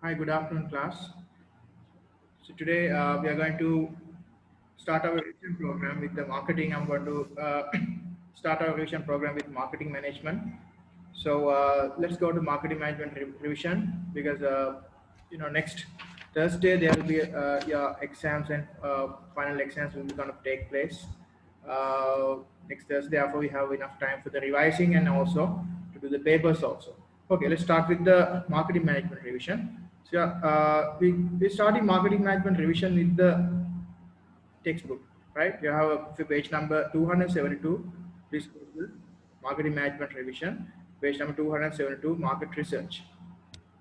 Hi, good afternoon, class. So today we are going to start our revision program with the marketing. I'm going to start our revision program with marketing management. So let's go to marketing management revision because next Thursday there will be yeah, exams and final exams will be going to take place uh, next Thursday. Therefore, we have enough time for the revising and also to do the papers also. Okay, let's start with the marketing management revision. So we start in marketing management revision with the textbook, right? You have a page number 272. Please Google marketing management revision. Page number 272, market research.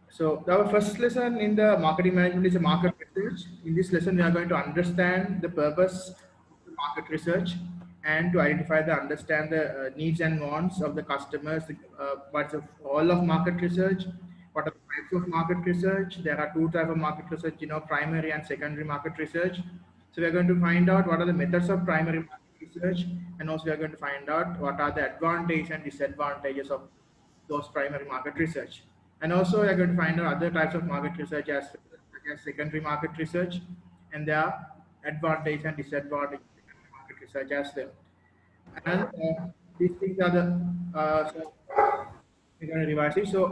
So our first lesson in the marketing management is a market research. In this lesson, we are going to understand the purpose of the market research and to identify the understand the needs and wants of the customers. What's the role of market research? What are the types of market research? There are two types of market research, primary and secondary market research. So we are going to find out what are the methods of primary market research, and also we are going to find out what are the advantages and disadvantages of those primary market research. And also, you're going to find out other types of market research such as secondary market research, and there are advantage and disadvantage of secondary market research as well. And these things are so we're going to revise it. So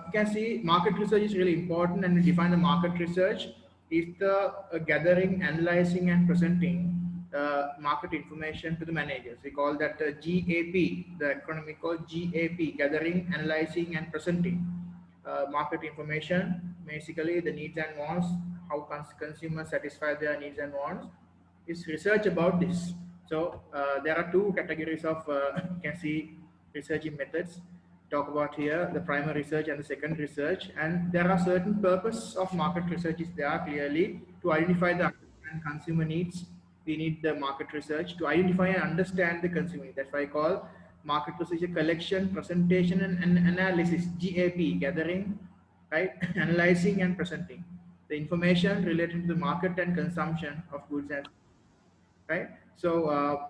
you can see market research is really important, and we define the market research is the gathering, analyzing, and presenting market information to the managers. We call that GAP, the acronym we call GAP, gathering, analyzing, and presenting market information. Basically, the needs and wants, how consumers satisfy their needs and wants, is research about this. So there are two categories of you can see researching methods. Talk about here the primary research and the second research, and there are certain purpose of market research is there clearly to identify the consumer needs. We need the market research to identify and understand the consumer needs. That's why I call market research a collection, presentation, and analysis. GAP, gathering, right, analyzing and presenting the information related to the market and consumption of goods and right. So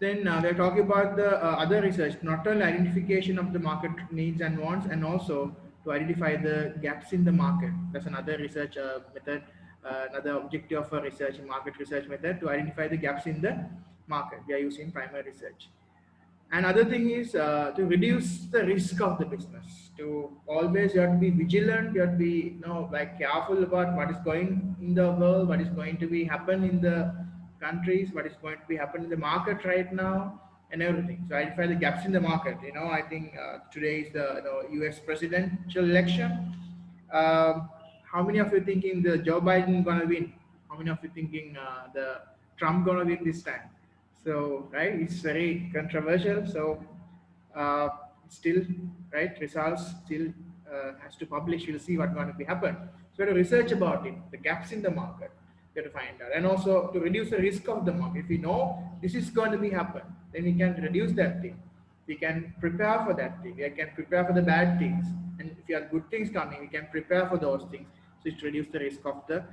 then they're talking about the other research, not only identification of the market needs and wants, and also to identify the gaps in the market. That's another research method, another objective of a research market research method, to identify the gaps in the market. We are using primary research. Another thing is to reduce the risk of the business. To always you have to be vigilant. You have to be like careful about what is going in the world, what is going to be happen in the countries, what is going to be happen in the market right now, and everything. So identify the gaps in the market. I think today is the U.S. presidential election. How many of you thinking the Joe Biden gonna win? How many of you thinking the Trump gonna win this time? So right, it's very controversial. So uh, still, right, results still has to publish. We'll see what's going to be happen. So to research about it, the gaps in the market, we have to find out, and also to reduce the risk of the market. If we know this is going to be happen, then we can reduce that thing. We can prepare for that thing. We can prepare for the bad things, and if you have good things coming, we can prepare for those things. So it's reduce the risk of the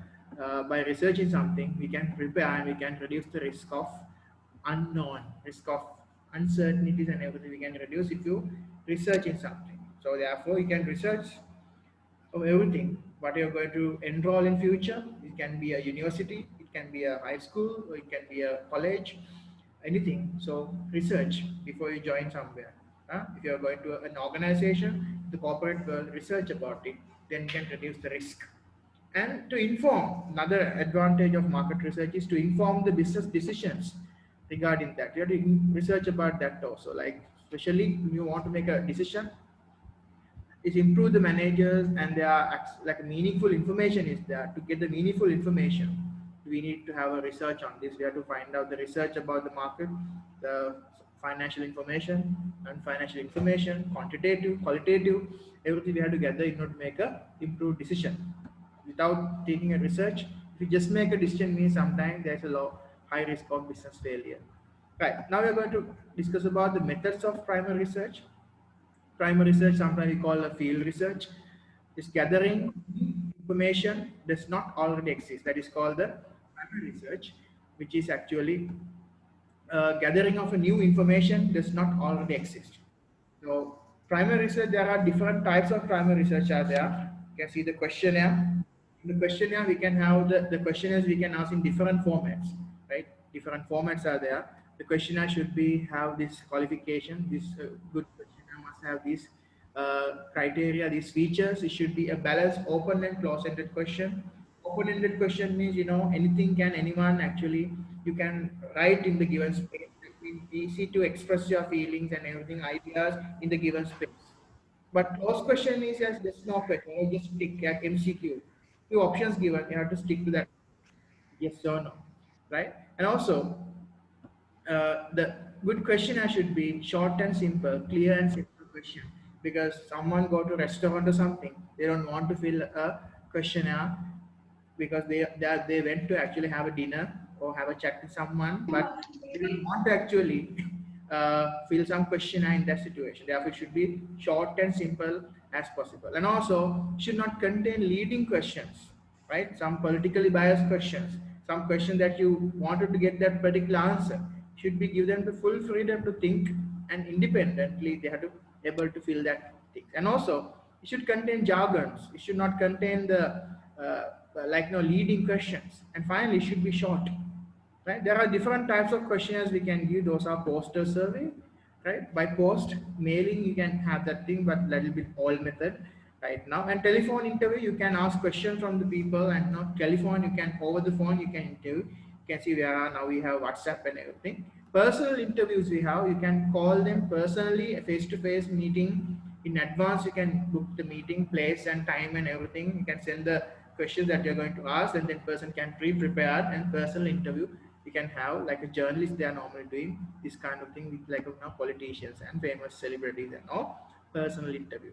by researching something, we can prepare and we can reduce the risk of unknown, risk of uncertainties and everything we can reduce if you research in something. So therefore, you can research of everything. What you're going to enroll in future, it can be a university, it can be a high school, or it can be a college, anything. So research before you join somewhere. If you're going to an organization, the corporate world, research about it, then you can reduce the risk. And to inform, another advantage of market research is to inform the business decisions regarding that. You have to research about that also. Like especially when you want to make a decision, is improve the managers, and there are like meaningful information is there. To get the meaningful information, we need to have a research on this. We have to find out the research about the market, the financial information, non-financial information, quantitative, qualitative, everything we have to gather in order to make a improved decision. Without taking a research, if you just make a decision, means sometimes there's a high risk of business failure. Right, now we're going to discuss about the methods of primary research. Primary research, sometimes we call a field research, is gathering information does not already exist. That is called the primary research, which is actually gathering of a new information does not already exist. So primary research, there are different types of primary research are there. You can see the questionnaire. In the questionnaire, we can have the questionnaires we can ask in different formats, right? Different formats are there. The questionnaire should be have this qualification. This good questionnaire must have these criteria, these features. It should be a balanced, open and close-ended question. Open-ended question means anything can anyone actually you can write in the given space. It means easy to express your feelings and everything, ideas in the given space. But close question is just yes, no question. You just tick at MCQ. Two options given. You have to stick to that yes or no, right? And also, the good questionnaire should be short and simple, clear and simple question. Because someone go to restaurant or something, they don't want to fill a questionnaire because they went to actually have a dinner or have a chat with someone, but they didn't want to actually fill some questionnaire in that situation. Therefore, it should be short and simple as possible, and also should not contain leading questions, right? Some politically biased questions, some question that you wanted to get that particular answer should be give them the full freedom to think and independently they have to able to fill that thing. And also it should contain jargons. It should not contain the leading questions. And finally, it should be short. Right? There are different types of questionnaires we can give. Those are poster survey, right? By post mailing, you can have that thing, but little bit old method right now. And telephone interview, you can ask questions from the people, and not telephone. You can over the phone, you can interview. You can see where now we have WhatsApp and everything. Personal interviews we have. You can call them personally, a face-to-face meeting in advance. You can book the meeting place and time and everything. You can send the questions that you're going to ask, and then person can pre-prepare and personal interview you can have like a journalist. They are normally doing this kind of thing with like politicians and famous celebrities and all personal interview.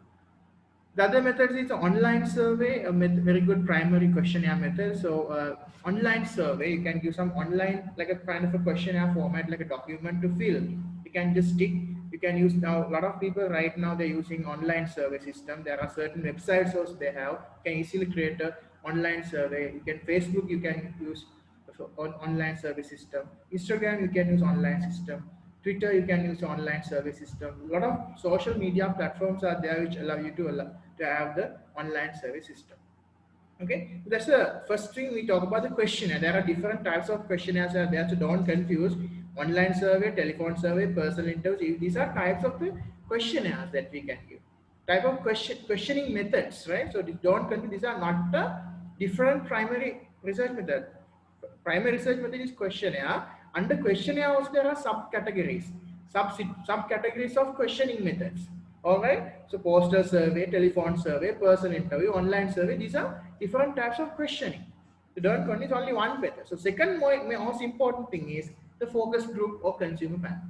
The other method is online survey, a very good primary questionnaire method. So online survey, you can give some online like a kind of a questionnaire format, like a document to fill. You can just stick. You can use now a lot of people right now they're using online survey system. There are certain websites also they have. You can easily create a online survey. You can Facebook. You can use on online survey system. Instagram you can use online system. Twitter, you can use online survey system. A lot of social media platforms are there which allow you to have the online survey system. Okay, that's the first thing we talk about the questionnaire. There are different types of questionnaires are there, so don't confuse online survey, telephone survey, personal interviews. These are types of the questionnaires that we can give. Type of questioning methods, right? So don't confuse. These are not the different primary research method. Primary research method is questionnaire. Under questionnaire also there are subcategories, subcategories of questioning methods. All right. So poster survey, telephone survey, person interview, online survey. These are different types of questioning. So don't confuse only one method. So second most important thing is the focus group or consumer panel.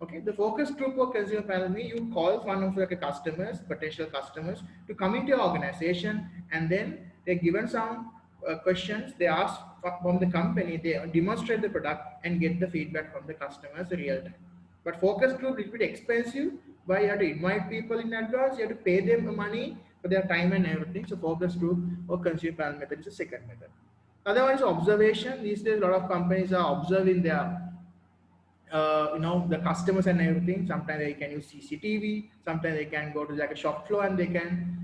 Okay, the focus group or consumer panel means you call one of like a customers, potential customers, to come into your organization, and then they're given some questions. They ask from the company, they demonstrate the product and get the feedback from the customers real time. But focus group is a bit expensive. Why you have to invite people in advance? You have to pay them money for their time and everything. So focus group or consumer panel method is the second method. Other one is observation. These days, a lot of companies are observing their the customers and everything. Sometimes they can use CCTV, sometimes they can go to like a shop floor and they can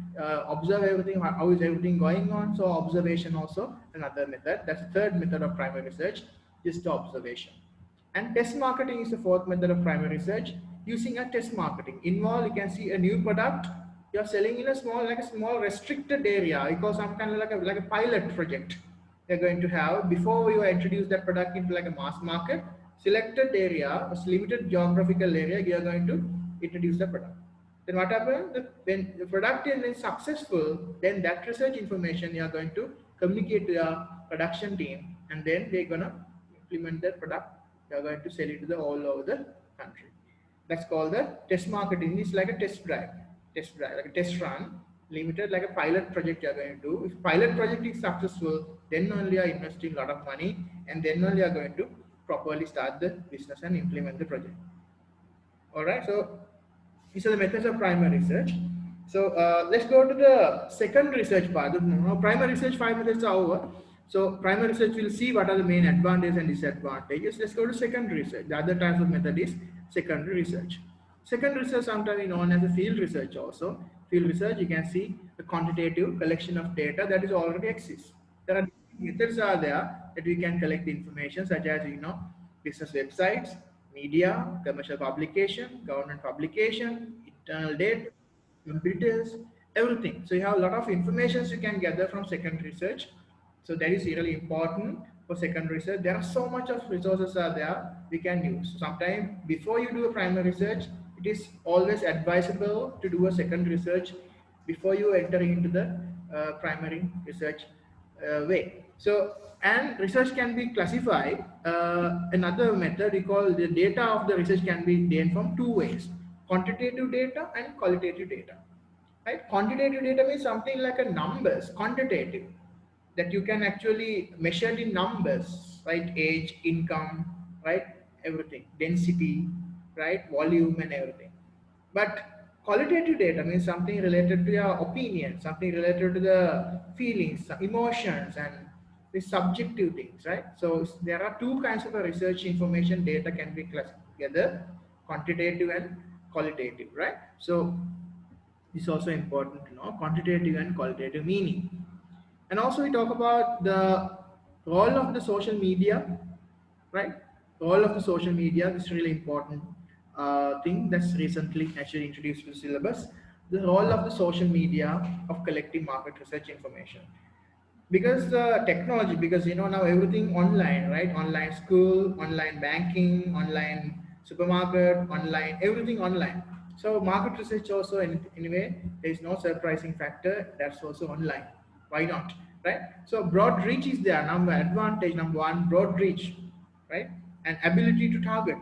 observe everything, how is everything going on. So observation also another method. That's the third method of primary research, just observation. And test marketing is the fourth method of primary research. Using a test marketing involve, you can see a new product you're selling in a small restricted area. You call some kind of like a pilot project they're going to have before you introduce that product into like a mass market. Selected area, a limited geographical area, you are going to introduce the product. Then what happens? When the product is successful, then that research information you are going to communicate to your production team, and then they're gonna implement the product. You are going to sell it to all over the country. That's called the test marketing. It's like a test drive, like a test run, limited like a pilot project you are going to do. If pilot project is successful, then only you are investing a lot of money, and then only you are going to properly start the business and implement the project. All right, so these are the methods of primary research. So let's go to the second research part. Primary research 5 methods are over. So primary research will see what are the main advantages and disadvantages. Let's go to secondary research. The other type of method is secondary research. Second research sometimes known as a field research also. Field research, you can see the quantitative collection of data that is already exists. There are methods are there that we can collect the information such as business websites, media, commercial publication, government publication, internal data, computers, everything. So you have a lot of information you can gather from second research. So that is really important for second research. There are so much of resources are there we can use. Sometimes before you do a primary research, it is always advisable to do a second research before you enter into the primary research way. So, and research can be classified. Another method we call the data of the research can be done from two ways: quantitative data and qualitative data. Right? Quantitative data means something like a numbers, quantitative, that you can actually measure in numbers, right? Age, income, right? Everything, density, right? Volume and everything. But qualitative data means something related to your opinion, something related to the feelings, emotions, and the subjective things, right? So there are two kinds of research information data can be classified together: quantitative and qualitative, right? So it's also important to know quantitative and qualitative meaning. And also we talk about the role of the social media, right? Role of the social media is really important thing that's recently actually introduced to the syllabus. The role of the social media of collecting market research information, because the technology, because now everything online, right? Online school, online banking, online supermarket, online everything online. So market research also in a way there is no surprising factor, that's also online. Why not, right? So broad reach is there, number advantage number one, broad reach, right? And ability to target.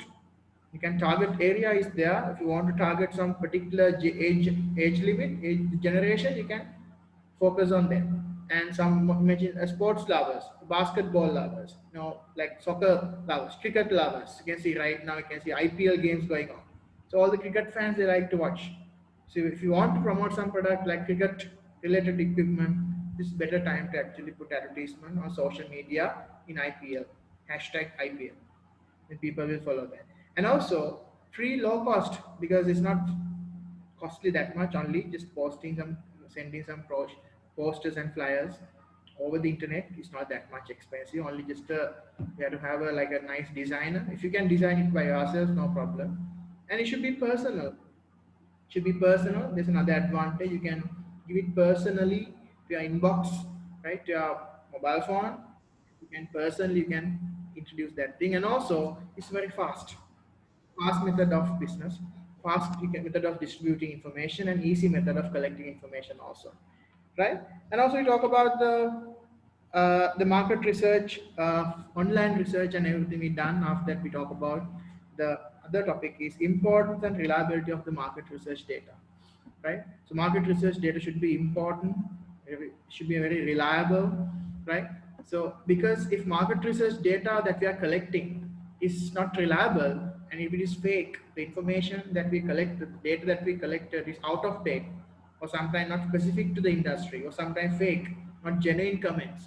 You can target area is there. If you want to target some particular age limit, age generation, you can focus on them. And some imagine sports lovers, basketball lovers, like soccer lovers, cricket lovers. You can see right now, you can see IPL games going on. So all the cricket fans, they like to watch. So if you want to promote some product like cricket related equipment, this is better time to actually put advertisement on social media in IPL, hashtag IPL, and people will follow that. And also free low cost, because it's not costly that much, only just posting some, sending some posters and flyers over the internet is not that much expensive, only just you have to have like a nice designer. If you can design it by yourself, no problem. And it should be personal, should be personal. There's another advantage, you can give it personally to your inbox, right, to your mobile phone. You can personally, you can introduce that thing. And also it's very fast method of business, fast method of distributing information, and easy method of collecting information also, right? And also we talk about the market research, online research and everything we done. After that we talk about the other topic is importance and reliability of the market research data, right? So market research data should be important, should be very reliable, right? So because if market research data that we are collecting is not reliable, and if it is fake, the information that we collect, the data that we collected is out of date, or sometimes not specific to the industry, or sometimes fake, not genuine comments,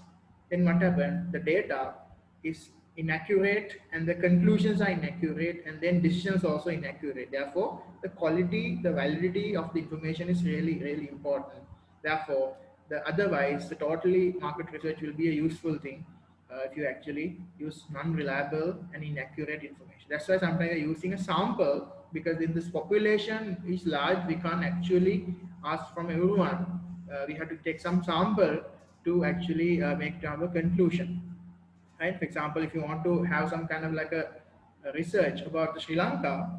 then what happened? The data is inaccurate and the conclusions are inaccurate, and then decisions also inaccurate. Therefore, the quality, the validity of the information is really, really important. Therefore, otherwise, the totally market research will be a useful thing if you actually use non-reliable and inaccurate information. That's why sometimes we're using a sample, because in this population is large, we can't actually ask from everyone. We have to take some sample to actually make our conclusion. Right? For example, if you want to have some kind of like a research about the Sri Lanka,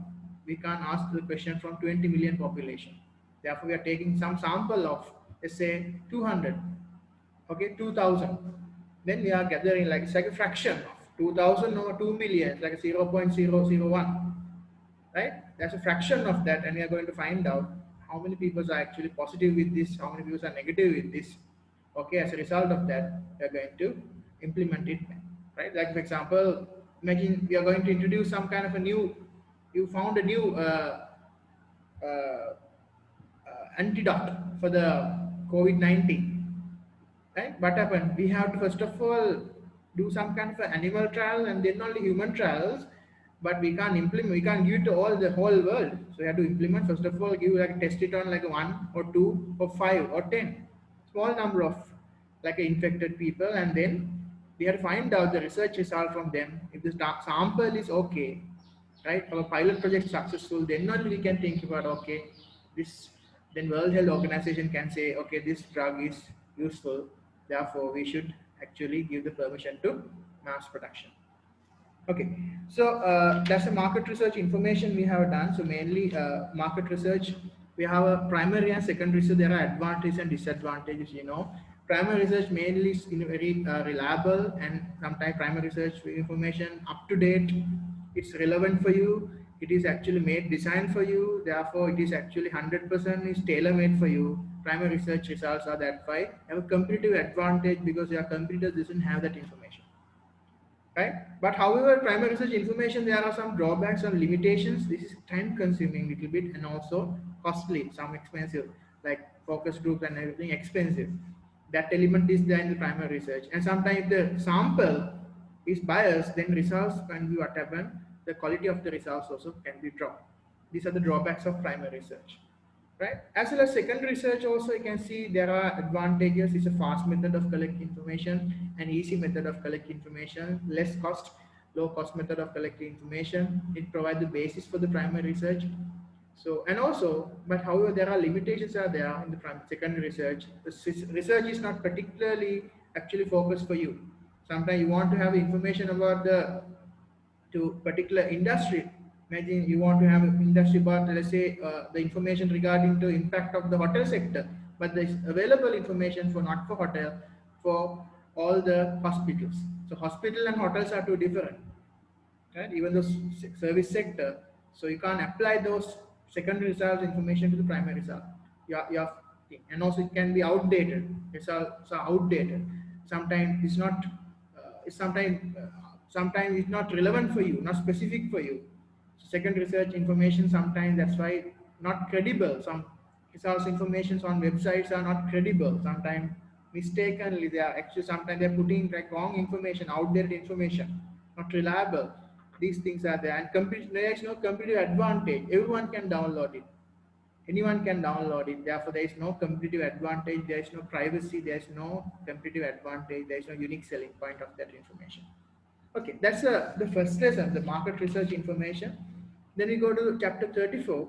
we can't ask the question from 20 million population. Therefore, we are taking some sample of, let's say, 200, okay, 2000. Then we are gathering like it's like a fraction of 2000 over 2 million, it's like a 0.001, right? That's a fraction of that, and we are going to find out how many people are actually positive with this, how many people are negative with this. Okay, as a result of that, we are going to implement it, right? Like for example, imagine we are going to introduce some kind of a new, you found a new uh, antidote for the COVID-19, right? What happened? We have to first of all do some kind of animal trial and then only human trials. but we can't implement, we can't give it to all the whole world. So we have to implement, first of all, give like test it on like 1 or 2 or 5 or 10 small number of like infected people, and then we have to find out the research result from them. If the sample is okay, right, our pilot project is successful, then only we can think about, okay, this, then World Health Organization can say, okay, this drug is useful, therefore we should actually give the permission to mass production. Okay, so that's the market research information we have done. So mainly market research, we have a primary and secondary. So there are advantages and disadvantages. Primary research mainly is very reliable, and sometimes primary research information up to date. It's relevant for you. It is actually made designed for you. Therefore, it is actually 100% is tailor made for you. Primary research results are that why have a competitive advantage because your competitor doesn't have that information, right? But however, primary research information, there are some drawbacks and limitations. This is time consuming little bit and also costly, some expensive, like focus groups and everything expensive. That element is there in the primary research. And sometimes the sample is biased, then results can be what happen, the quality of the results also can be dropped. These are the drawbacks of primary research, right? As well as secondary research also, you can see there are advantages. It's a fast method of collecting information, an easy method of collecting information, less cost, low cost method of collecting information. It provides the basis for the primary research. So, and also, but however, there are limitations are there in the secondary research. The research is not particularly actually focused for you. Sometimes you want to have information about the to particular industry. Imagine you want to have an industry about, let's say, the information regarding the impact of the hotel sector, but there is available information for not for hotel, for all the hospitals. So hospital and hotels are two different, right? Even the service sector. So you can't apply those secondary results information to the primary result. And also it can be outdated. Results are outdated. Sometimes it's not. Sometimes it's not relevant for you, not specific for you. Second research information sometimes that's why not credible. Some results informations on websites are not credible. Sometimes mistakenly they are actually sometimes they're putting like wrong information, outdated information, not reliable. These things are there, and there is no competitive advantage. Everyone can download it. Anyone can download it. Therefore, there is no competitive advantage. There is no privacy. There is no competitive advantage. There is no unique selling point of that information. Okay, that's the first lesson, the market research information. Then we go to chapter 34.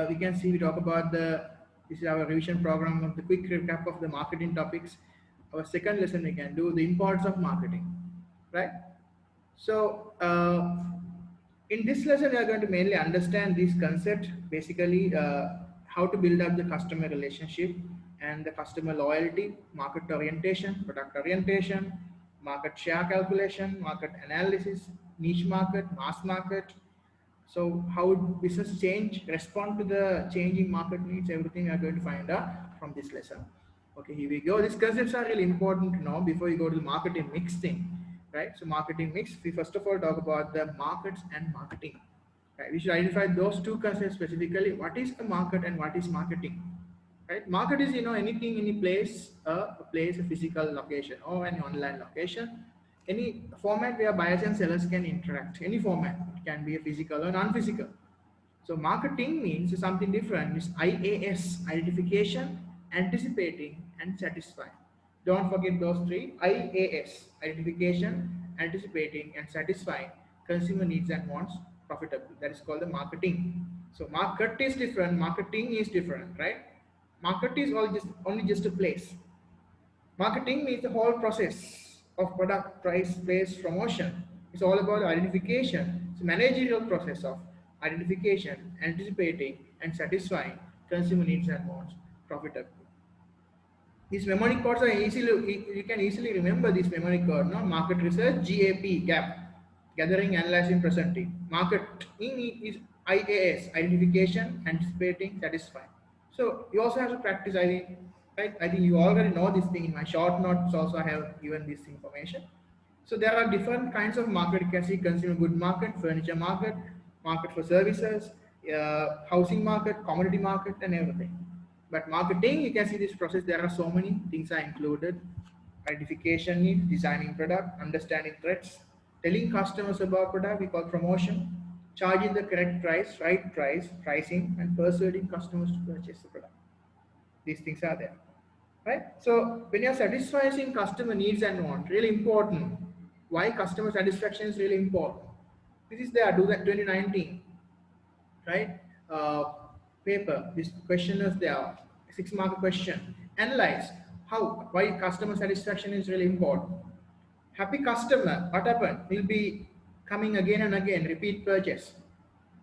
We can see we talk about this is our revision program of the quick recap of the marketing topics. Our second lesson we can do the importance of marketing, right? So in this lesson, we are going to mainly understand this concept, basically how to build up the customer relationship and the customer loyalty, market orientation, product orientation, market share calculation, market analysis, niche market, mass market. So how would business change, respond to the changing market needs, everything we are going to find out from this lesson. Okay, here we go. These concepts are really important to know before you go to the marketing mix thing, right? So marketing mix, we first of all talk about the markets and marketing, right? We should identify those two concepts specifically. What is a market and what is marketing, right? Market is, anything, any place, a physical location or an online location, any format where buyers and sellers can interact, any format. It can be a physical or non-physical. So marketing means something different. It's IAS, identification, anticipating, and satisfying. Don't forget those three. IAS, identification, anticipating, and satisfying consumer needs and wants profitably. That is called the marketing. So market is different, marketing is different, right? Market is only just a place. Marketing means the whole process of product, price, place, promotion. It's all about identification. It's a managerial process of identification, anticipating, and satisfying consumer needs and wants profitably. These memory codes are easily, you can easily remember this memory code, no? Market research, GAP, gathering, analyzing, presenting. Marketing is IAS, identification, anticipating, satisfying. So you also have to practice, I think, right? I think you already know this thing. In my short notes also I have given this information. So there are different kinds of market. You can see consumer good market, furniture market, market for services, housing market, commodity market, and everything. But marketing, you can see this process. There are so many things are included: identification needs, designing product, understanding threats, Telling customers about product we call promotion, charging the correct price, right price, pricing, and persuading customers to purchase the product. These things are there, right? So when you're satisfying customer needs and wants, really important. Why customer satisfaction is really important. This is there, do that 2019, right? Paper, this question is there, 6 mark question. Analyze why customer satisfaction is really important. Happy customer, what happened? Will be coming again and again, repeat purchase,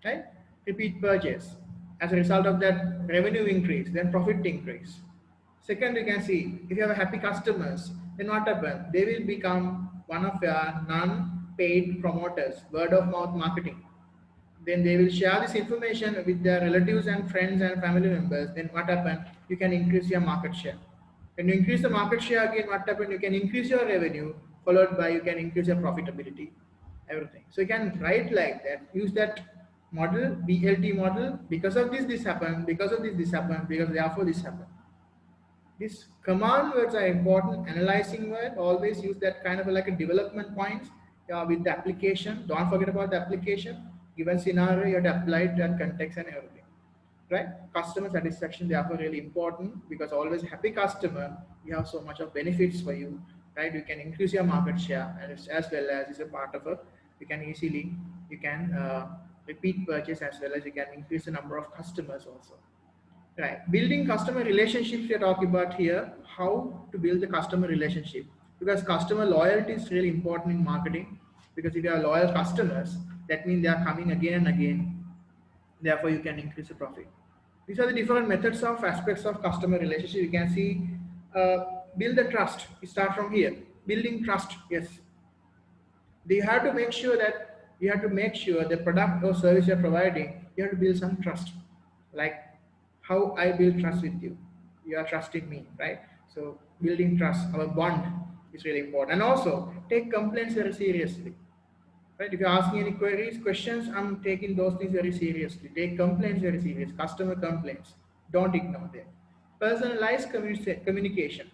right? Repeat purchase. As a result of that, revenue increase, then profit increase. Second, you can see if you have happy customers, then what happens? They will become one of your non-paid promoters, word of mouth marketing. Then they will share this information with their relatives and friends and family members. Then what happens? You can increase your market share. When you increase the market share again, what happens? You can increase your revenue, followed by you can increase your profitability, everything. So you can write like that. Use that model, BLT model. Because of this happened. Because of this happened. Because therefore this happened. These command words are important. Analyzing word, always use that kind of like a development points with the application. Don't forget about the application. Given scenario, you have to apply it and context and everything. Right? Customer satisfaction therefore really important, because always happy customer, you have so much of benefits for you. Right? You can increase your market share, and as well as it's a part of a, you can easily, you can repeat purchase, as well as you can increase the number of customers also. Right. Building customer relationships we are talking about here, how to build the customer relationship. Because customer loyalty is really important in marketing. Because if you have loyal customers, that means they are coming again and again. Therefore, you can increase the profit. These are the different methods of aspects of customer relationship. You can see, build the trust. We start from here. Building trust, yes. You have to make sure that the product or service you're providing, you have to build some trust. Like how I build trust with you. You are trusting me, right? So building trust, our bond is really important. And also take complaints very seriously. Right? If you're asking any queries, questions, I'm taking those things very seriously. Take complaints very serious. Customer complaints. Don't ignore them. Personalized communication.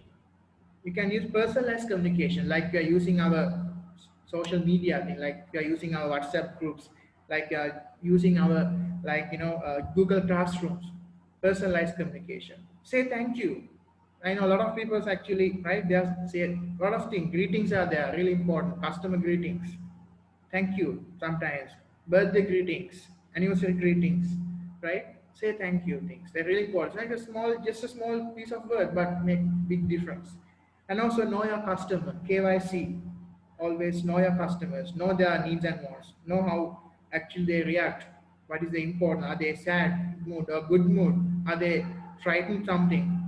We can use personalized communication, like we are using our social media thing, like we are using our WhatsApp groups, like we are using our Google Classrooms. Personalized communication. Say thank you. I know a lot of people actually, right? They are say a lot of things. Greetings are there, really important. Customer greetings. Thank you sometimes. Birthday greetings, anniversary greetings, right? Say thank you things. They're really important. It's like just a small piece of word, but make big difference. And also know your customer, KYC. Always know your customers, know their needs and wants, know how actually they react. What is the important? Are they sad mood or good mood? Are they frightened something?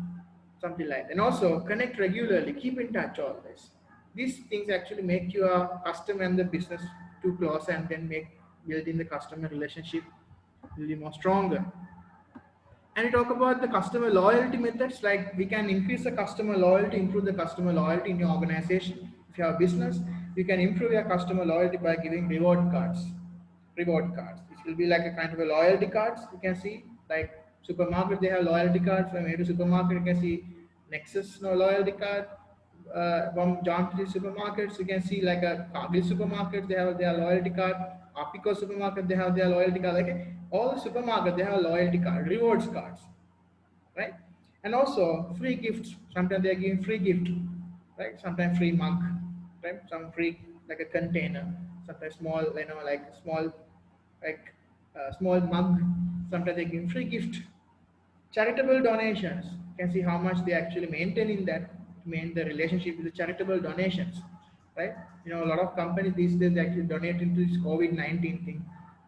Something like that. And also connect regularly, keep in touch always. These things actually make your customer and the business too close, and then make building the customer relationship really more stronger. And we talk about the customer loyalty methods, like we can increase the customer loyalty, improve the customer loyalty in your organization. If you have a business, you can improve your customer loyalty by giving reward cards. Reward cards. This will be like a kind of a loyalty cards. You can see like supermarket, they have loyalty cards. From every supermarket, you can see Nexus no loyalty card. From John to the supermarkets, you can see like a Cargill supermarket, they have their loyalty card. Apico supermarket, they have their loyalty card. Like all the supermarket, they have a loyalty card, rewards cards, right? And also free gifts. Sometimes they are giving free gift, right? Sometimes free mug, right? Some free like a container. Sometimes small, like small, like small mug. Sometimes they give free gift. Charitable donations. You can see how much they actually maintain in that, maintain the relationship with the charitable donations, right? A lot of companies these days actually donate into this COVID-19 thing.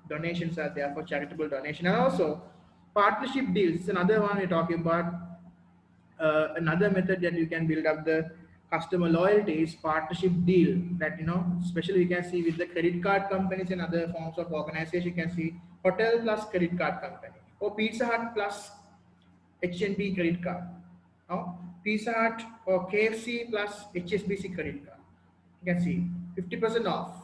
Donations are there for charitable donation. And also partnership deals is another one we're talking about. Another method that you can build up the customer loyalty is partnership deal, that especially you can see with the credit card companies and other forms of organization. You can see hotel plus credit card company, or Pizza Hut plus HNB credit card, Pizza Hut or KFC plus HSBC credit card. You can see 50% off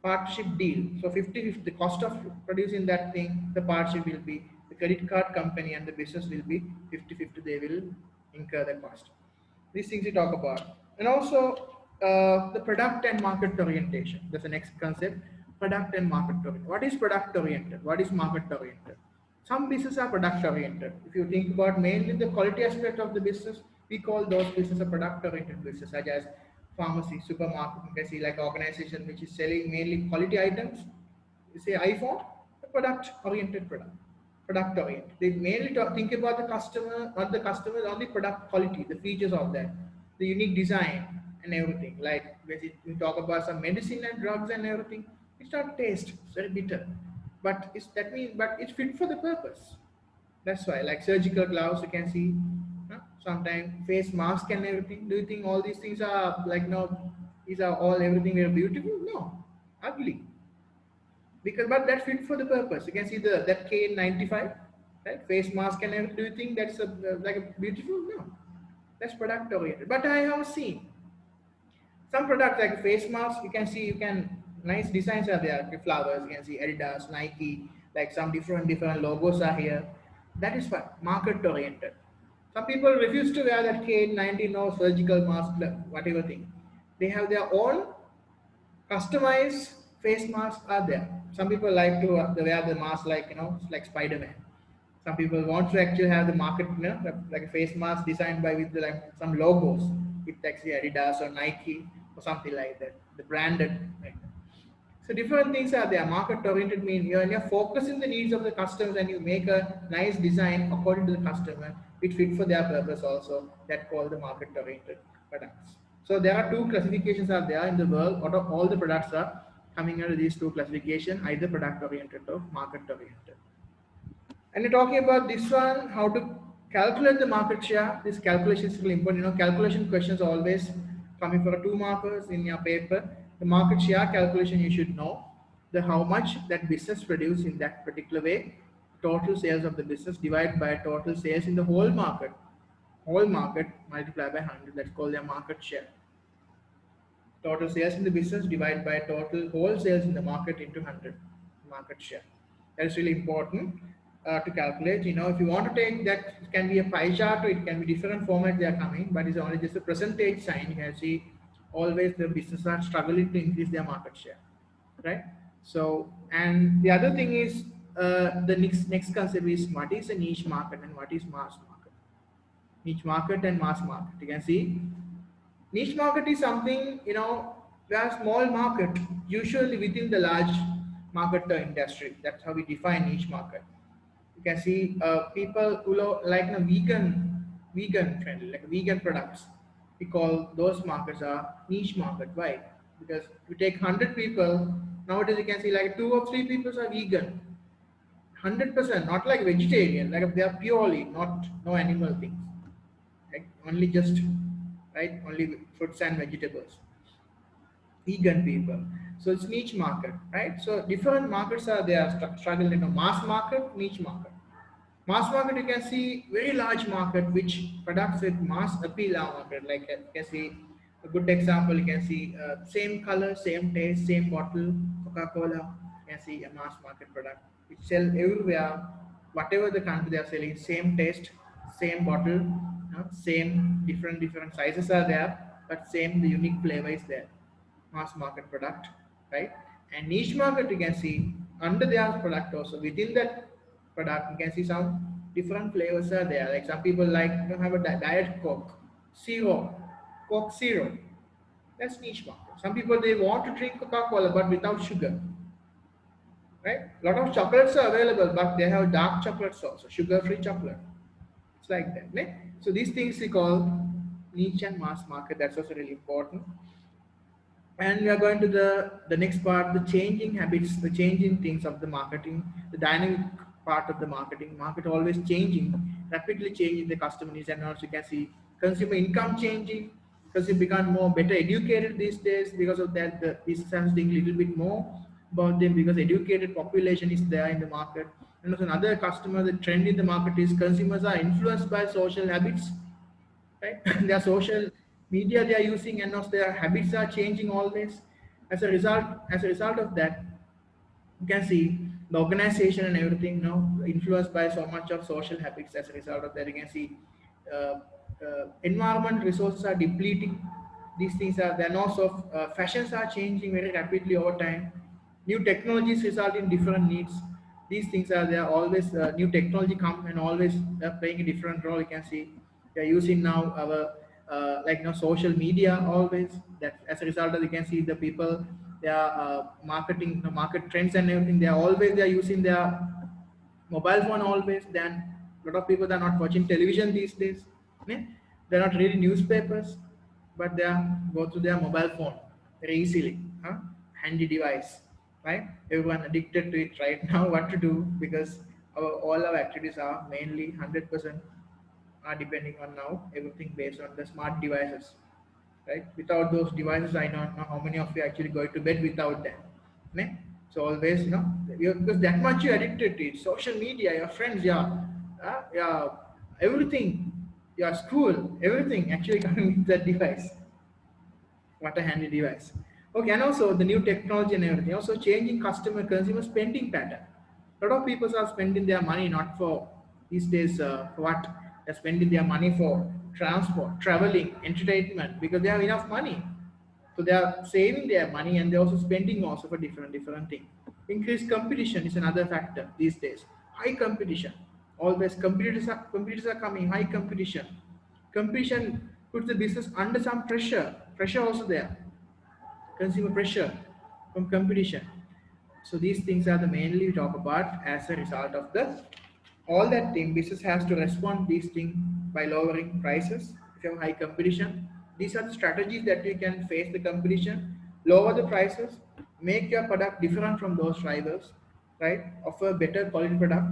partnership deal. So 50, the cost of producing that thing, the partnership will be the credit card company and the business will be 50-50. They will incur the cost. These things we talk about. And also the product and market orientation. That's the next concept. Product and market oriented. What is product oriented? What is market oriented? Some businesses are product oriented. If you think about mainly the quality aspect of the business, we call those businesses a product oriented business, such as pharmacy, supermarket. You can see like organization which is selling mainly quality items. You say iPhone, a product oriented product. Product oriented. They mainly think about the customer, not the customer, only product quality, the features of that, the unique design and everything. Like when we talk about some medicine and drugs and everything, it's not taste, it's very bitter. But it's fit for the purpose. That's why, like surgical gloves, you can see, sometimes face mask and everything. Do you think all these things are like no? These are all everything very beautiful? No, ugly. Because but that fit for the purpose. You can see the that K95, right? Face mask and everything. Do you think that's like a beautiful? No, that's product oriented. But I have seen some products like face mask. You can see nice designs are there. The flowers. You can see Adidas, Nike, like some different logos are here. That is what market oriented. Some people refuse to wear that K90 or surgical mask, whatever thing. They have their own customized face masks are there. Some people like to wear the mask like like Spider-Man. Some people want to actually have the market, like a face mask designed by with like some logos, with actually Adidas or Nike or something like that, the branded. Like that. So different things are there. Market oriented means you're focusing the needs of the customers and you make a nice design according to the customer, which fit for their purpose also. That called the market oriented products. So there are two classifications are there in the world. Out of all the products are coming under these two classifications, either product oriented or market oriented. And you're talking about this one, how to calculate the market share. This calculation is really important. Calculation questions are always coming for 2 markers in your paper. The market share calculation you should know. The how much that business produce in that particular way. Total sales of the business divided by total sales in the whole market. Whole market multiplied by 100. That's called their market share. Total sales in the business divided by total whole sales in the market into 100. Market share. That is really important to calculate. If you want to take that, it can be a pie chart or it can be different format they are coming, but it's only just a percentage sign. You can see always the businesses are struggling to increase their market share, right? So, and the other thing is the next concept is what is a niche market and what is mass market. Niche market and mass market. You can see niche market is something, where small market, usually within the large market industry. That's how we define niche market. You can see people who like vegan friendly, like vegan products. We call those markets are niche market. Why? Because you take 100 people, nowadays you can see like 2 or 3 people are vegan. 100%, not like vegetarian, like they are purely not no animal things. Like only just only fruits and vegetables, vegan people. So it's niche market, right? So different markets are there struggling. Mass market, niche market. Mass market, you can see very large market which products with mass appeal market. Like you can see a good example. You can see same color, same taste, same bottle, Coca-Cola. You can see a mass market product which sell everywhere, whatever the country they are selling. Same taste, same bottle, same different sizes are there, but same the unique flavor is there. Mass market product, right? And niche market, you can see under their product also within that product, you can see some different flavors are there. Like some people like have a diet Coke, zero, Coke zero. That's niche market. Some people they want to drink Coca-Cola but without sugar, right? A lot of chocolates are available, but they have dark chocolates also, sugar-free chocolate. It's like that, right? So these things we call niche and mass market. That's also really important. And we are going to the next part, the changing habits, the changing things of the marketing, the dynamic part of the market always changing, rapidly changing the customer needs. And also you can see consumer income changing because you become more better educated these days. Because of that, the business has think a little bit more about them because educated population is there in the market. And also another customer, the trend in the market is consumers are influenced by social habits, right? Their social media they are using, and also their habits are changing always. As a result of that, you can see the organization and everything now influenced by so much of social habits. As a result of that, you can see environment resources are depleting. These things are then also fashions are changing very rapidly over time. New technologies result in different needs. These things are there always new technology come and always playing a different role. You can see we are using now our like social media always. That as a result of you can see the people they are marketing market trends and everything. They are using their mobile phone always. Then a lot of people are not watching television these days. eh? They're not reading newspapers, but they are go to their mobile phone very easily. Handy device, right? Everyone addicted to it right now. What to do? Because all our activities are mainly 100% are depending on now everything based on the smart devices, right? Without those devices, I don't know how many of you actually go to bed without them. Ne? So always, because that much you're addicted to it. Social media, your friends, yeah, everything, your school, everything actually coming with that device. What a handy device. Okay, and also the new technology and everything. Also changing consumer spending pattern. A lot of people are spending their money not for these days for what they're spending their money for transport, traveling, entertainment because they have enough money. So they are saving their money and they're also spending also for different things. Increased competition is another factor these days. High competition. Always competitors are coming, high competition. Competition puts the business under some pressure. Pressure also there. Consumer pressure from competition. So these things are the mainly we talk about as a result of the all that thing. Business has to respond these things by lowering prices. If you have high competition, these are the strategies that you can face the competition. Lower the prices, make your product different from those rivals, right? Offer better quality product,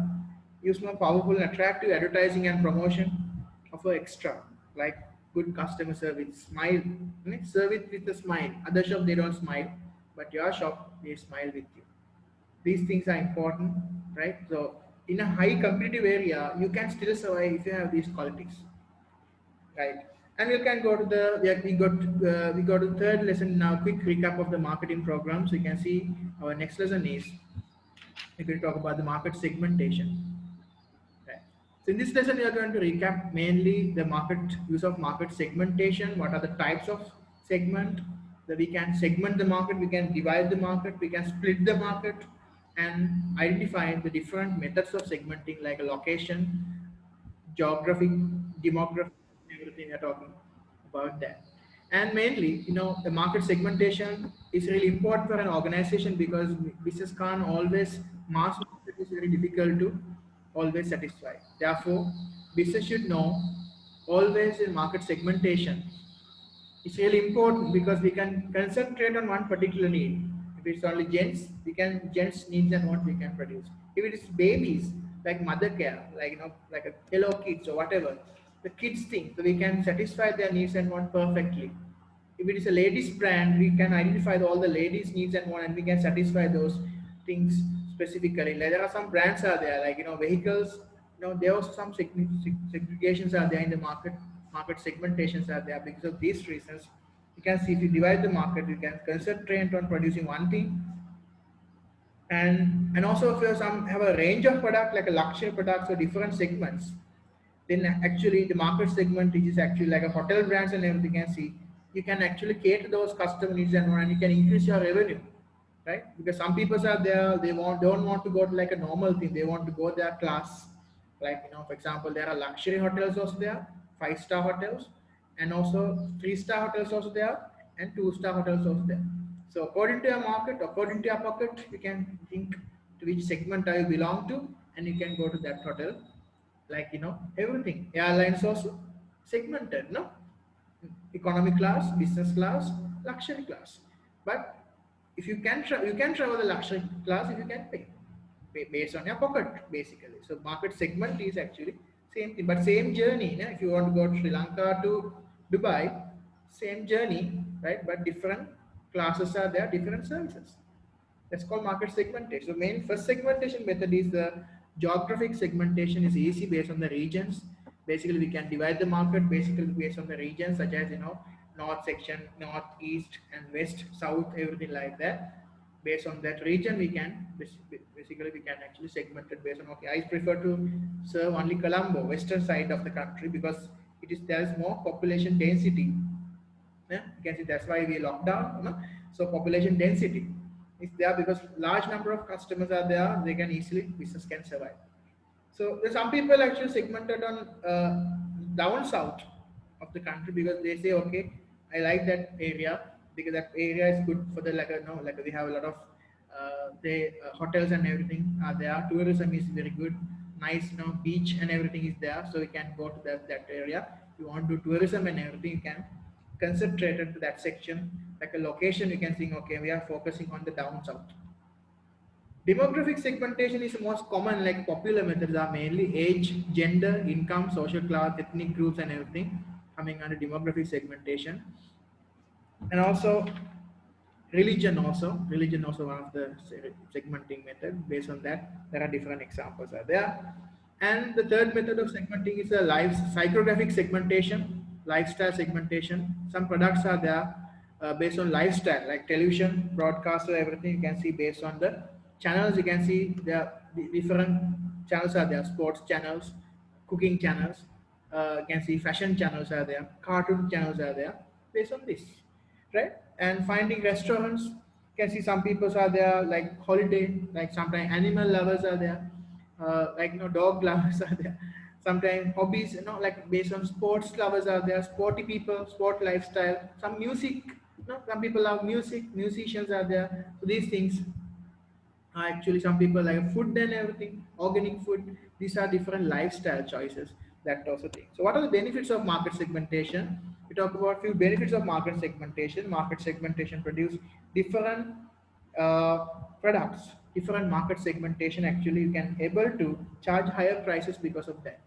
use more powerful and attractive advertising and promotion, offer extra like good customer service, smile, serve it with a smile. Other shop they don't smile, but your shop they smile with you. These things are important, right? So in a high competitive area, you can still survive if you have these qualities, right? And we can go to the we got to third lesson now. Quick recap of the marketing program. So you can see our next lesson is we're going to talk about the market segmentation. Right. So in this lesson, we are going to recap mainly the market use of market segmentation. What are the types of segment that we can segment the market, we can divide the market, we can split the market, and identify the different methods of segmenting like a location, geographic, demographic, everything we're talking about that. And mainly, the market segmentation is really important for an organization because business can't always mass market is very difficult to always satisfy. Therefore, business should know always in market segmentation it's really important because we can concentrate on one particular need. If it's only gents, we can gents needs and what we can produce. If it is babies, like mother care, like like a Hello Kids or whatever, the kids thing, so we can satisfy their needs and want perfectly. If it is a ladies brand, we can identify all the ladies needs and want, and we can satisfy those things specifically. Like there are some brands are there, like vehicles. There are also some segregations are there in the market. Market segmentations are there because of these reasons. You can see if you divide the market, you can concentrate on producing one thing, and also if you have a range of product like a luxury products or different segments, then actually the market segment which is actually like a hotel brands and everything you can see you can actually cater those customer needs and you can increase your revenue, right? Because some people are there they don't want to go to like a normal thing, they want to go their class, like for example there are luxury hotels also there, 5-star hotels, and also 3-star hotels also there, and 2-star hotels also there. So according to your market, according to your pocket, you can think to which segment you belong to, and you can go to that hotel. Like everything airlines also segmented, no? Economy class, business class, luxury class. But if you can you can travel the luxury class if you can pay based on your pocket basically. So market segment is actually same thing, but same journey, if you want to go to Sri Lanka to Dubai, same journey, right? But different classes are there, different services. That's called market segmentation. So main first segmentation method is the geographic segmentation is easy based on the regions. Basically, we can divide the market basically based on the regions such as north section, north, east, and west, south, everything like that. Based on that region, we can basically we can actually segment it based on okay. I prefer to serve only Colombo, western side of the country because there is more population density Yeah? You can see that's why we locked down. So population density is there because large number of customers are there. They can easily business can survive. So there's some people actually segmented on down south of the country because they say, okay, I like that area because that area is good for the like like we have a lot of the hotels and everything are there. Tourism is very good, nice, beach and everything is there, so we can go to that area. You want to do tourism and everything, you can concentrate to that section like a location. You can think, okay, we are focusing on the down south. Demographic segmentation is the most common, like popular methods are mainly age, gender, income, social class, ethnic groups, and everything coming under demographic segmentation. And also religion also one of the segmenting method. Based on that, there are different examples are there. And the third method of segmenting is a life psychographic segmentation, lifestyle segmentation. Some products are there based on lifestyle, like television broadcast or everything. You can see based on the channels. You can see the different channels are there: sports channels, cooking channels, you can see fashion channels are there, cartoon channels are there, based on this, right? And finding restaurants, you can see some people are there like holiday, like sometimes animal lovers are there, like dog lovers are there. Sometimes hobbies, like based on sports lovers are there, sporty people, sport lifestyle. Some music, some people love music, musicians are there. So these things actually some people like food and everything, organic food. These are different lifestyle choices that also thing. So what are the benefits of market segmentation? We talk about few benefits of market segmentation. Market segmentation produce different uh, products, different market segmentation. Actually you can able to charge higher prices because of that,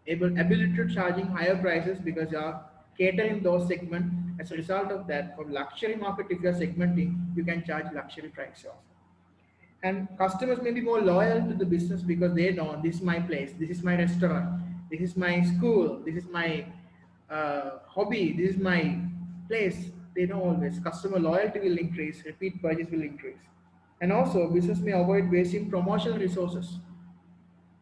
ability to charging higher prices because you are catering those segments. As a result of that, for luxury market, if you are segmenting, you can charge luxury price also. And customers may be more loyal to the business because they know this is my place, this is my restaurant, this is my school, this is my hobby, this is my place. They know always customer loyalty will increase, repeat purchase will increase. And also business may avoid wasting promotional resources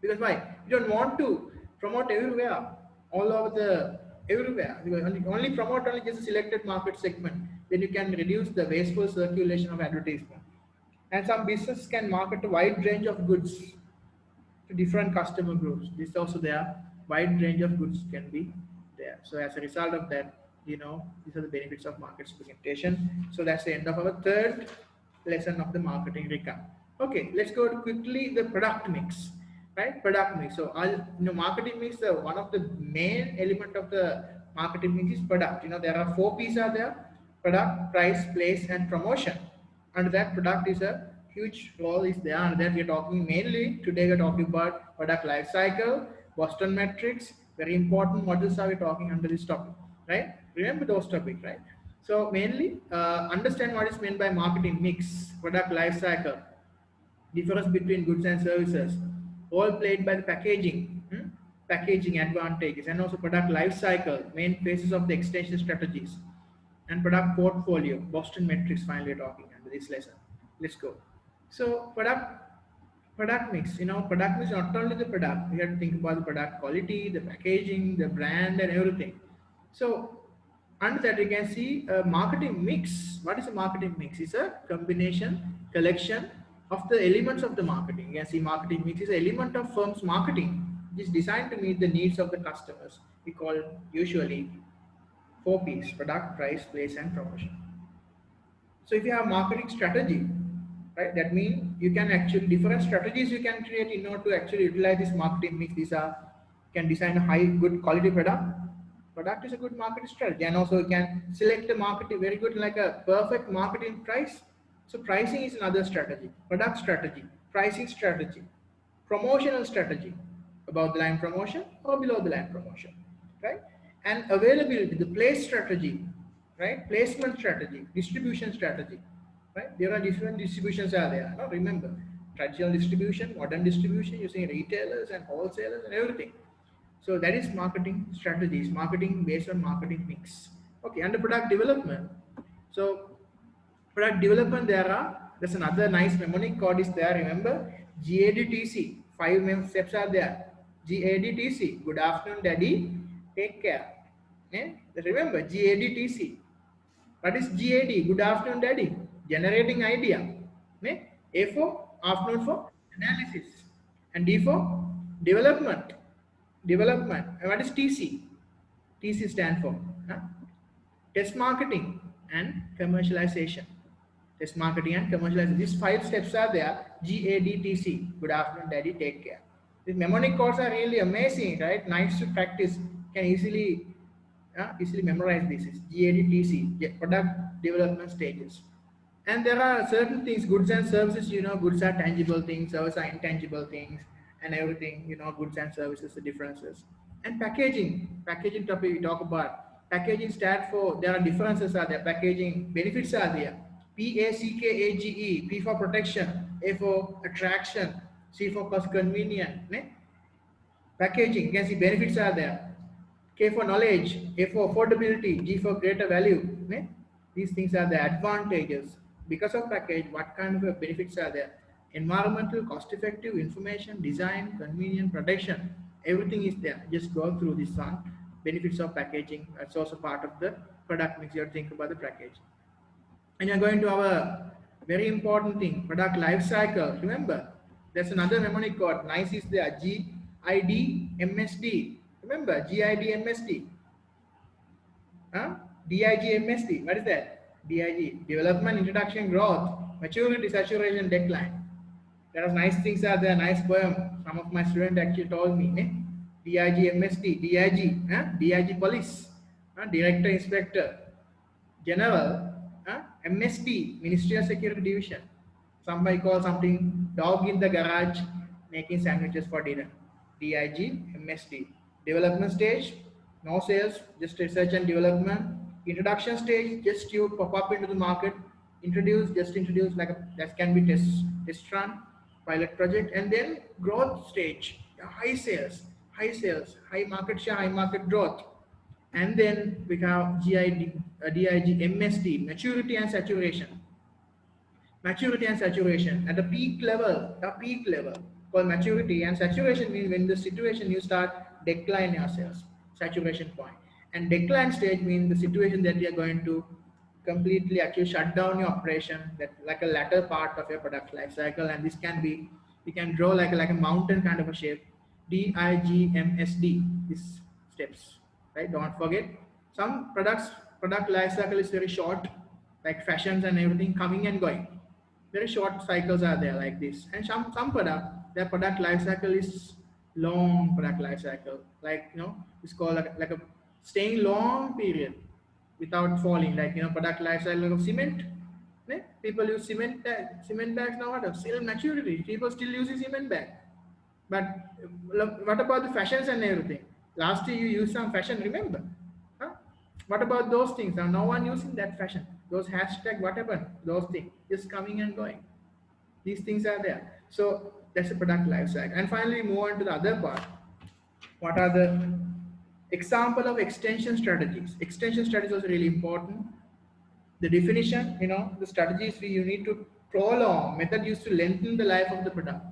because why, you don't want to promote everywhere, all over the everywhere. You only promote only just a selected market segment, then you can reduce the wasteful circulation of advertisement. And some businesses can market a wide range of goods to different customer groups. This also there, wide range of goods can be there. So as a result of that, these are the benefits of market segmentation. So that's the end of our third lesson of the marketing recap. Okay, let's go to quickly the product mix, right? Product mix. So marketing mix, one of the main element of the marketing mix is product. There are 4 P's are there: product, price, place, and promotion. And that product is a huge role is there, and that we are talking mainly today. We are talking about product life cycle, Boston metrics, very important modules are we talking under this topic, right? Remember those topics, right? So mainly understand what is meant by marketing mix, product life cycle, difference between goods and services, all played by the packaging, packaging advantages, and also product life cycle, main phases of the extension strategies, and product portfolio, Boston metrics. Finally, we're talking under this lesson. Let's go. So product mix. Product mix, not only the product. We have to think about the product quality, the packaging, the brand, and everything. So under that, you can see a marketing mix. What is a marketing mix? It's a combination, collection of the elements of the marketing. You can see marketing mix is an element of firm's marketing. It is designed to meet the needs of the customers. We call usually 4 P's: product, price, place, and promotion. So if you have marketing strategy, right, that means you can actually different strategies you can create in order to actually utilize this marketing mix. These are, can design a high good quality product. Product is a good marketing strategy, and also you can select a marketing very good like a perfect marketing price. So pricing is another strategy, product strategy, pricing strategy, promotional strategy, above the line promotion or below the line promotion, right? And availability, the place strategy, right? Placement strategy, distribution strategy, right? There are different distributions are there. Now remember, traditional distribution, modern distribution, using retailers and wholesalers and everything. So that is marketing strategies, marketing based on marketing mix. Okay, under product development. So product development, there's another nice mnemonic code is there. Remember, GADTC. 5 steps are there. Good afternoon, daddy. Take care. Remember, GADTC. What is GAD? Good afternoon, Daddy. Generating idea. Ne? A for afternoon for analysis. And D for development. Development. And what is TC? TC stand for test marketing and commercialization. Test marketing and commercialization. These 5 steps are there. GADTC. Good afternoon, Daddy. Take care. These mnemonic codes are really amazing, right? Nice to practice. Can easily memorize this. Is GADTC. Product development stages. And there are certain things, goods and services, goods are tangible things, services are intangible things, and everything, goods and services, the differences. And packaging topic we talk about. Packaging stand for, there are differences are there, packaging benefits are there. PACKAGE, P for protection, A for attraction, C for cost convenient. Ne? Packaging, you can see benefits are there. K for knowledge, A for affordability, G for greater value. Ne? These things are the advantages. Because of package, what kind of benefits are there? Environmental, cost-effective, information, design, convenient, protection. Everything is there. Just go through this one. Benefits of packaging. That's also part of the product mix. You have to think about the package. And you're going to our very important thing, product life cycle. Remember, there's another mnemonic code. Nice is there. GIDMSD. Remember, GIDMSD. Huh? DIGMSD. What is that? DIG. Development, introduction, growth, maturity, saturation, decline. There are nice things are there. Nice poem. Some of my students actually told me. DIGMSD. DIG. DIG police. Director, inspector, general. MSD, Ministry of Security Division. Somebody call something dog in the garage making sandwiches for dinner. DIG, MSD. Development stage, no sales, just research and development. Introduction stage, just you pop up into the market, just introduce like that can be test run, pilot project, and then growth stage, high sales, high market share, high market growth. And then we have DIG, MSD, maturity and saturation. Maturity and saturation at a peak level, called maturity, and saturation means when the situation you start decline yourselves, saturation point. And decline stage means the situation that you are going to completely actually shut down your operation, that like a latter part of your product life cycle. And this can be, you can draw like a mountain kind of a shape. DIGMSD, these steps, right? Don't forget. Some product life cycle is very short, like fashions and everything coming and going. Very short cycles are there like this. And some their product life cycle is long product life cycle, like it's called like a staying long period without falling, like product life cycle of cement. People use cement bags now. What still maturity, people still use cement bag. But what about the fashions and everything? Last year you used some fashion, remember? What about those things? Now no one using that fashion. Those hashtag, what happened? Those things just coming and going. These things are there. So that's a product life cycle. And finally, move on to the other part. What are the example of extension strategies? Extension strategies are really important. The definition, the strategies you need to prolong, method used to lengthen the life of the product.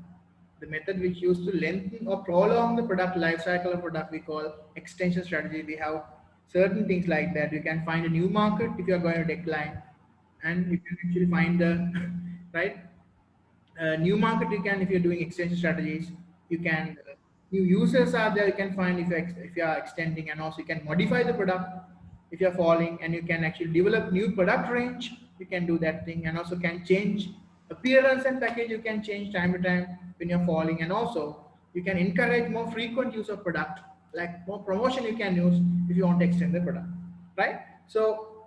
The method which used to lengthen or prolong the product life cycle of product we call extension strategy. We have certain things like that. You can find a new market if you are going to decline, and you can actually find the right new market. You can, if you're doing extension strategies, you can new users are there. You can find if you are extending, and also you can modify the product if you are falling, and you can actually develop new product range. You can do that thing, and also can change appearance and package. You can change time to time when you're falling, and also you can encourage more frequent use of product, like more promotion you can use if you want to extend the product, right? So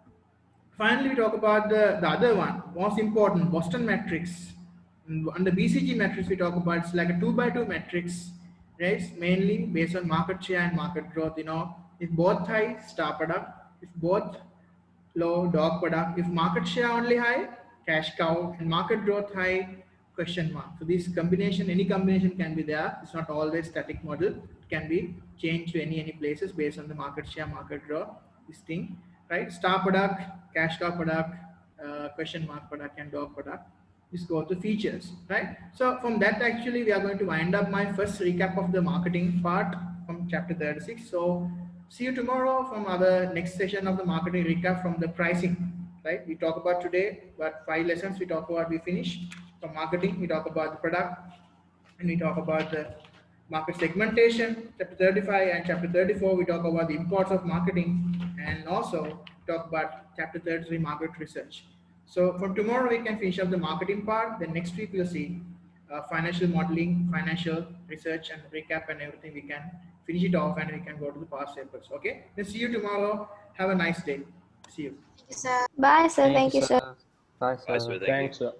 finally we talk about the other one, most important, Boston matrix. Under BCG matrix we talk about, it's like a 2x2 matrix, right? Mainly based on market share and market growth. If both high, star product. If both low, dog product. If market share only high, cash cow, and market growth high, question mark. So this combination, any combination can be there. It's not always static model. It can be changed to any places based on the market share, market growth, this thing, right? Star product, cash cow product, question mark product, and dog product. Just go to features, right? So from that, actually, we are going to wind up my first recap of the marketing part from chapter 36. So see you tomorrow from our next session of the marketing recap from the pricing. right? We talk about today, but 5 lessons we talk about, we finish. From marketing, we talk about the product, and we talk about the market segmentation. Chapter 35 and chapter 34, we talk about the importance of marketing, and also talk about chapter 33, market research. So from tomorrow, we can finish up the marketing part. Then next week, we'll see financial modeling, financial research, and recap and everything. We can finish it off and we can go to the past papers. Okay. Then see you tomorrow. Have a nice day. See you. Thank you, sir. Bye, sir. Thank you, Thank you, sir. sir. Bye, Bye, sir. sir. Thank you. Thanks, sir.